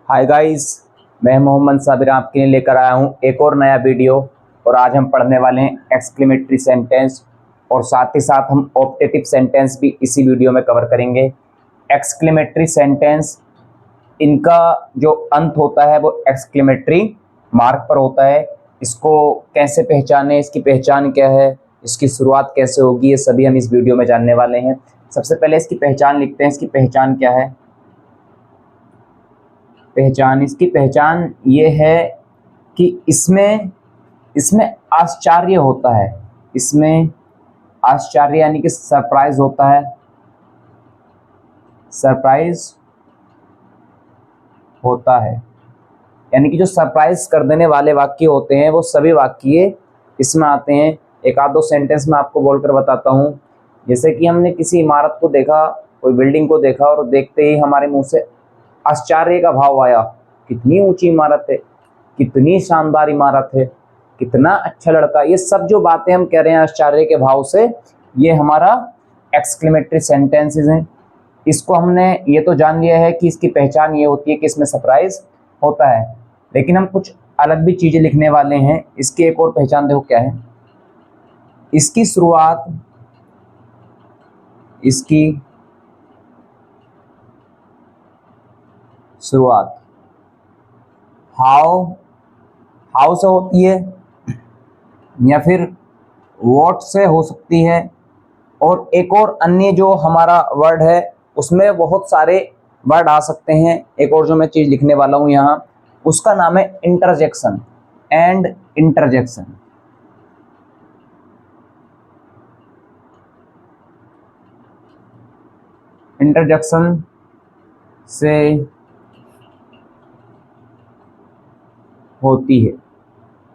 Hi guys, मैं मोहम्मद साबिर आपके लिए लेकर आया हूँ एक और नया वीडियो। और आज हम पढ़ने वाले हैं एक्सक्लेमेटरी सेंटेंस और साथ ही साथ हम ऑप्टेटिव सेंटेंस भी इसी वीडियो में कवर करेंगे। एक्सक्लेमेटरी सेंटेंस, इनका जो अंत होता है वो एक्सक्लेमेटरी मार्क पर होता है। इसको कैसे पहचानें, इसकी पहचान क्या है, इसकी शुरुआत कैसे होगी, ये सभी हम इस वीडियो में जानने वाले हैं। सबसे पहले इसकी पहचान लिखते हैं। इसकी पहचान क्या है? इसकी पहचान ये है कि इसमें इसमें आश्चर्य होता है। इसमें आश्चर्य यानी कि सरप्राइज होता है। सरप्राइज होता है यानी कि जो सरप्राइज कर देने वाले वाक्य होते हैं वो सभी वाक्य इसमें आते हैं। एक आध दो सेंटेंस में आपको बोलकर बताता हूँ। जैसे कि हमने किसी इमारत को देखा, कोई बिल्डिंग को देखा और देखते ही हमारे मुंह से आश्चर्य का भाव आया। कितनी ऊंची इमारत है, कितनी शानदार इमारत है, कितना अच्छा लड़का। ये सब जो बातें हम कह रहे हैं आश्चर्य के भाव से, ये हमारा एक्सक्लेमेटरी सेंटेंसेस हैं। इसको हमने ये तो जान लिया है कि इसकी पहचान ये होती है कि इसमें सरप्राइज होता है, लेकिन हम कुछ अलग भी चीजें लिखने वाले हैं। इसकी एक और पहचान देखो क्या है। इसकी शुरुआत हाउ से होती है या फिर व्हाट से हो सकती है। और एक और अन्य जो हमारा वर्ड है उसमें बहुत सारे वर्ड आ सकते हैं। एक और जो मैं चीज लिखने वाला हूं यहाँ, उसका नाम है इंटरजेक्शन एंड इंटरजेक्शन। इंटरजेक्शन से होती है।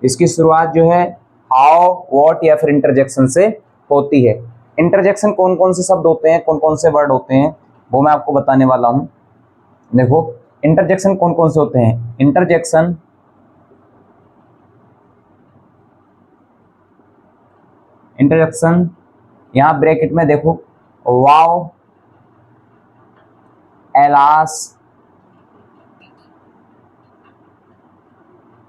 इसकी शुरुआत जो है हाउ, व्हाट या फिर इंटरजेक्शन से होती है। इंटरजेक्शन कौन कौन से शब्द होते हैं, कौन कौन से वर्ड होते हैं, वो मैं आपको बताने वाला हूं। देखो इंटरजेक्शन कौन कौन से होते हैं। इंटरजेक्शन यहां ब्रैकेट में देखो, वाव, एलास,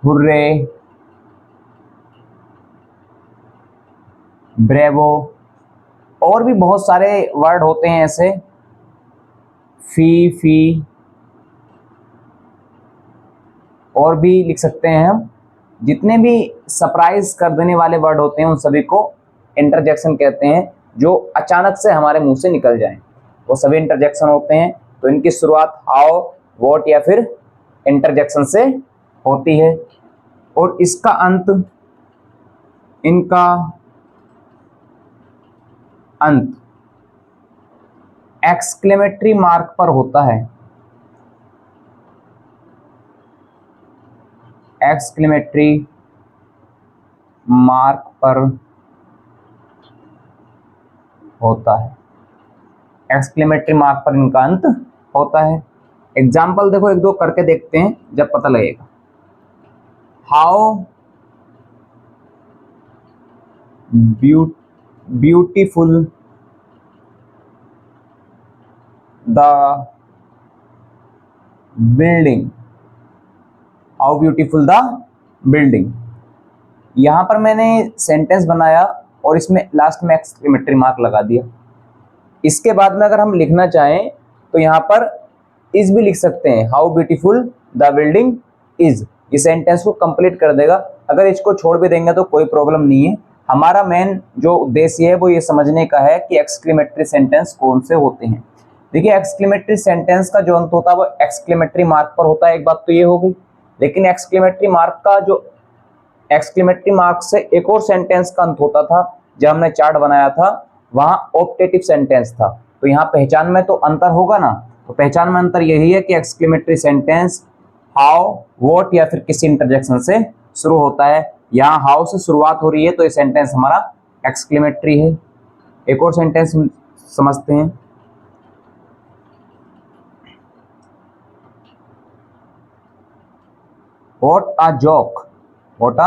हुर्रे, ब्रेवो, और भी बहुत सारे वर्ड होते हैं ऐसे। फी और भी लिख सकते हैं हम। जितने भी सरप्राइज कर देने वाले वर्ड होते हैं उन सभी को इंटरजेक्शन कहते हैं, जो अचानक से हमारे मुंह से निकल जाएं, वो सभी इंटरजेक्शन होते हैं। तो इनकी शुरुआत हाउ, व्हाट या फिर इंटरजेक्शन से होती है। और इसका अंत एक्सक्लेमेटरी मार्क पर होता है। एक्सक्लेमेटरी मार्क पर होता है। एक्सक्लेमेटरी मार्क पर इनका अंत होता है। एग्जाम्पल देखो, एक दो करके देखते हैं जब पता लगेगा। How beautiful the building. How beautiful the building. यहां पर मैंने सेंटेंस बनाया और इसमें लास्ट में एक्सक्लेमेटरी मार्क लगा दिया। इसके बाद में अगर हम लिखना चाहें तो यहाँ पर इज भी लिख सकते हैं। How beautiful the building is, इस सेंटेंस को कंप्लीट कर देगा। अगर इसको छोड़ भी देंगे तो कोई प्रॉब्लम नहीं है। हमारा मेन जो उद्देश्य है वो ये समझने का है कि एक्सक्लेमेटरी सेंटेंस कौन से होते हैं। देखिए एक्सक्लेमेटरी सेंटेंस का जो अंत होता है वो एक्सक्लेमेटरी मार्क पर होता है। एक बात तो ये हो गई। लेकिन एक्सक्लेमेटरी मार्क से एक और सेंटेंस का अंत होता था। जब हमने चार्ट बनाया था वहां ऑप्टेटिव सेंटेंस था। तो यहाँ पहचान में तो अंतर होगा ना। तो पहचान में अंतर यही है कि एक्सक्लेमेटरी सेंटेंस हाउ, व्हाट या फिर किसी इंटरजेक्शन से शुरू होता है। यहाँ हाउ से शुरुआत हो रही है तो ये सेंटेंस हमारा एक्सक्लेमेटरी है। एक और सेंटेंस समझते हैं। What a joke. What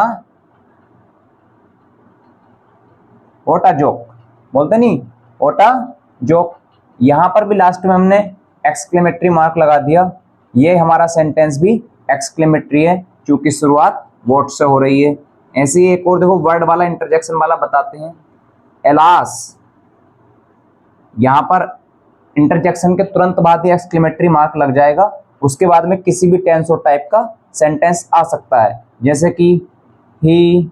a joke बोलते नहीं, व्हाट अ जोक। यहां पर भी लास्ट में हमने एक्सक्लेमेटरी मार्क लगा दिया। ये हमारा सेंटेंस भी एक्सक्लेमेटरी है क्योंकि शुरुआत वॉट से हो रही है। ऐसे ही एक और देखो वर्ड वाला इंटरजेक्शन वाला बताते हैं, एलास। यहाँ पर इंटरजेक्शन के तुरंत बाद ही एक्सक्लेमेटरी मार्क लग जाएगा, उसके बाद में किसी भी टेंस और टाइप का सेंटेंस आ सकता है, जैसे कि ही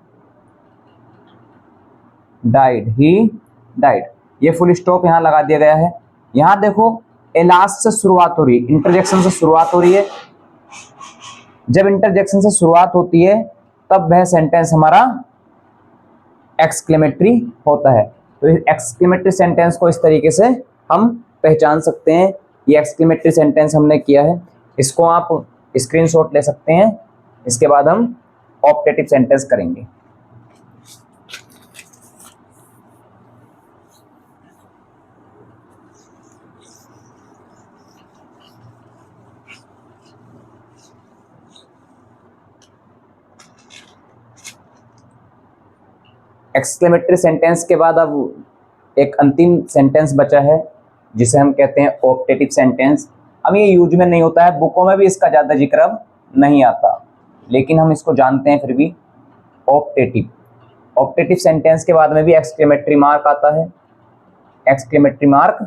डाइड, ही डाइड, ये फुल स्टॉप यहाँ लगा दिया गया है। यहाँ देखो एलास से शुरुआत हो रही है, इंटरजेक्शन से शुरुआत हो रही है। जब इंटरजेक्शन से शुरुआत होती है तब वह सेंटेंस हमारा एक्सक्लेमेटरी होता है। तो इस एक्सक्लेमेटरी सेंटेंस को इस तरीके से हम पहचान सकते हैं। ये एक्सक्लेमेटरी सेंटेंस हमने किया है, इसको आप स्क्रीनशॉट ले सकते हैं। इसके बाद हम ऑप्टेटिव सेंटेंस करेंगे। एक्सक्लेमेटरी सेंटेंस के बाद अब एक अंतिम सेंटेंस बचा है जिसे हम कहते हैं ऑप्टेटिव सेंटेंस। अब ये यूज में नहीं होता है, बुकों में भी इसका ज़्यादा जिक्र अब नहीं आता, लेकिन हम इसको जानते हैं फिर भी। ऑप्टेटिव, ऑप्टेटिव सेंटेंस के बाद में भी एक्सक्लेमेटरी मार्क आता है, एक्सक्लेमेटरी मार्क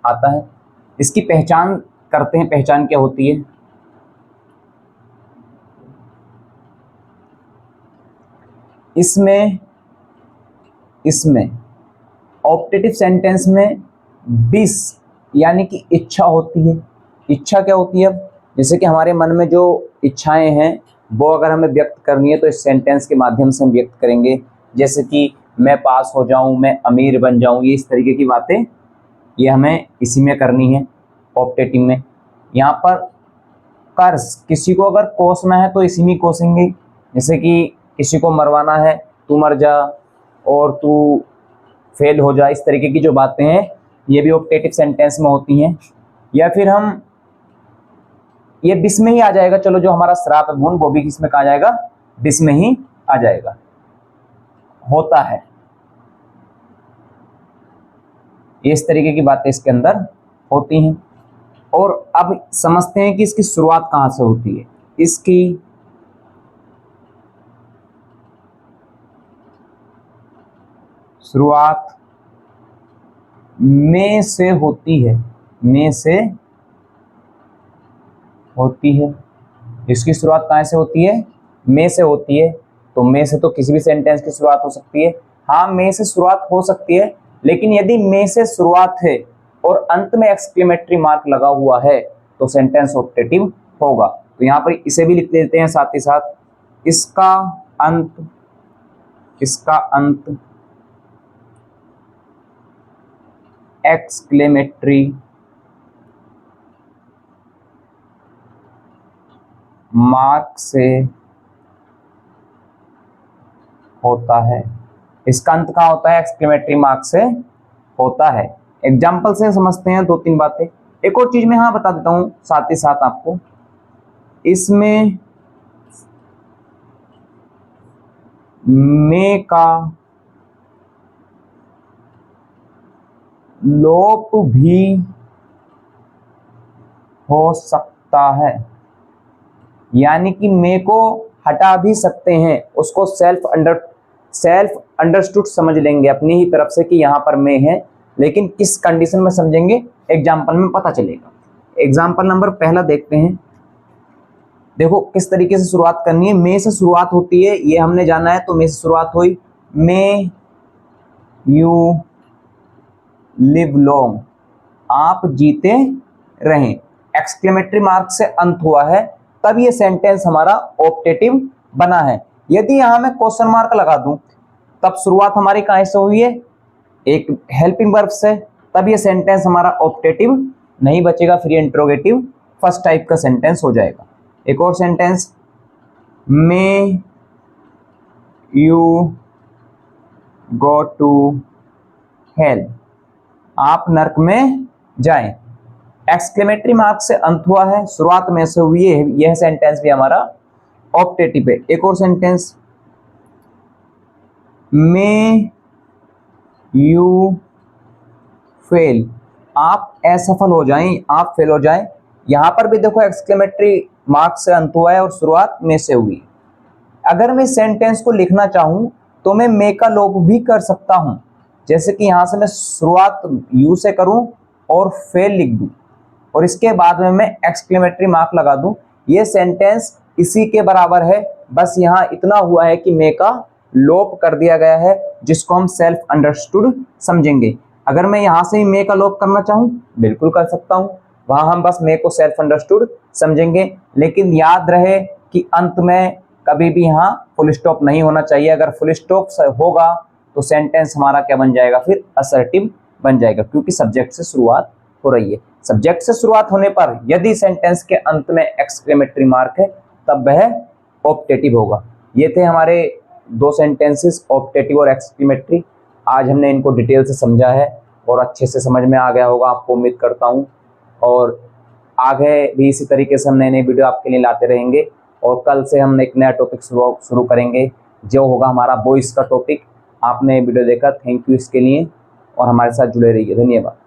आता है। इसकी पहचान करते हैं, पहचान क्या होती है। इसमें ऑप्टेटिव सेंटेंस में विश यानी कि इच्छा होती है। इच्छा क्या होती है? जैसे कि हमारे मन में जो इच्छाएं हैं वो अगर हमें व्यक्त करनी है तो इस सेंटेंस के माध्यम से हम व्यक्त करेंगे, जैसे कि मैं पास हो जाऊं, मैं अमीर बन जाऊं, ये इस तरीके की बातें ये हमें इसी में करनी है, ऑप्टेटिव में। यहाँ पर कर्ज, किसी को अगर कोसना है तो इसी में कोसेंगे, जैसे कि किसी को मरवाना है, तू मर जा और तू फेल हो जा, इस तरीके की जो बातें हैं ये भी ऑप्टेटिव सेंटेंस में होती हैं। या फिर हम ये विश में ही आ जाएगा, चलो जो हमारा श्राप है गुण वो भी किसमें कहा जाएगा, विश में ही आ जाएगा, होता है। इस तरीके की बातें इसके अंदर होती हैं। और अब समझते हैं कि इसकी शुरुआत कहाँ से होती है। इसकी शुरुआत में से होती है, में से होती है। इसकी शुरुआत कहाँ से होती है? में से होती है। तो में से तो किसी भी सेंटेंस की शुरुआत हो सकती है। हाँ, में से शुरुआत हो सकती है, लेकिन यदि में से शुरुआत है और अंत में एक्सक्लेमेटरी मार्क लगा हुआ है तो सेंटेंस ऑप्टेटिव होगा। तो यहाँ पर इसे भी लिख देते हैं साथ ही साथ, इसका अंत एक्सक्लेमेटरी मार्क से होता है। इसका अंत कहाँ होता है? एक्सक्लेमेटरी मार्क से होता है। एग्जाम्पल से समझते हैं दो तीन बातें। एक और चीज मैं यहाँ बता देता हूँ साथ ही साथ आपको, इसमें में का लोप भी हो सकता है, यानी कि में को हटा भी सकते हैं, उसको सेल्फ अंडरस्टूड समझ लेंगे अपनी ही तरफ से कि यहाँ पर में है, लेकिन किस कंडीशन में समझेंगे एग्जाम्पल में पता चलेगा। एग्जाम्पल नंबर पहला देखते हैं। देखो किस तरीके से शुरुआत करनी है। में से शुरुआत होती है, ये हमने जाना है, तो में से शुरुआत हुई, में यू लिव लॉन्ग, आप जीते रहें। एक्सक्लेमेटरी मार्क से अंत हुआ है, तब ये सेंटेंस हमारा ऑप्टेटिव बना है। यदि यहां मैं क्वेश्चन मार्क लगा दूं तब शुरुआत हमारी कहां से हुई है? एक हेल्पिंग वर्ब से, तब ये सेंटेंस हमारा ऑप्टेटिव नहीं बचेगा, फिर ये इंट्रोगेटिव फर्स्ट टाइप का सेंटेंस हो जाएगा। एक और sentence, may you go to hell, आप नरक में जाएं। एक्सक्लेमेटरी मार्क से अंत हुआ है, शुरुआत में से हुई है, यह सेंटेंस भी हमारा ऑप्टेटिव है। एक और सेंटेंस, मे यू फेल, आप असफल हो जाएं, आप फेल हो जाएं। यहाँ पर भी देखो एक्सक्लेमेटरी मार्क से अंत हुआ है और शुरुआत में से हुई। अगर मैं सेंटेंस को लिखना चाहूँ तो मैं मे का लोप भी कर सकता हूँ, जैसे कि यहाँ से मैं शुरुआत यू से करूँ और फेल लिख दूँ और इसके बाद में मैं एक्सक्लेमेटरी मार्क लगा दूँ। ये सेंटेंस इसी के बराबर है, बस यहाँ इतना हुआ है कि मे का लोप कर दिया गया है, जिसको हम सेल्फ अंडरस्टूड समझेंगे। अगर मैं यहाँ से ही मे का लोप करना चाहूँ बिल्कुल कर सकता हूँ, वहाँ हम बस मे को सेल्फ अंडरस्टूड समझेंगे। लेकिन याद रहे कि अंत में कभी भी यहाँ फुल स्टॉप नहीं होना चाहिए। अगर फुल स्टॉप होगा तो सेंटेंस हमारा क्या बन जाएगा, फिर असर्टिव बन जाएगा, क्योंकि सब्जेक्ट से शुरुआत हो रही है। सब्जेक्ट से शुरुआत होने पर यदि सेंटेंस के अंत में एक्सक्लेमेटरी मार्क है तब वह ऑप्टेटिव होगा। ये थे हमारे दो सेंटेंसेस, ऑप्टेटिव और एक्सक्लेमेटरी। आज हमने इनको डिटेल से समझा है और अच्छे से समझ में आ गया होगा आपको, उम्मीद करता हूँ। और आगे भी इसी तरीके से हम नए नए वीडियो आपके लिए लाते रहेंगे और कल से हम एक नया टॉपिक शुरू करेंगे, जो होगा हमारा वॉइस का टॉपिक। आपने वीडियो देखा, थैंक यू इसके लिए और हमारे साथ जुड़े रहिए। धन्यवाद।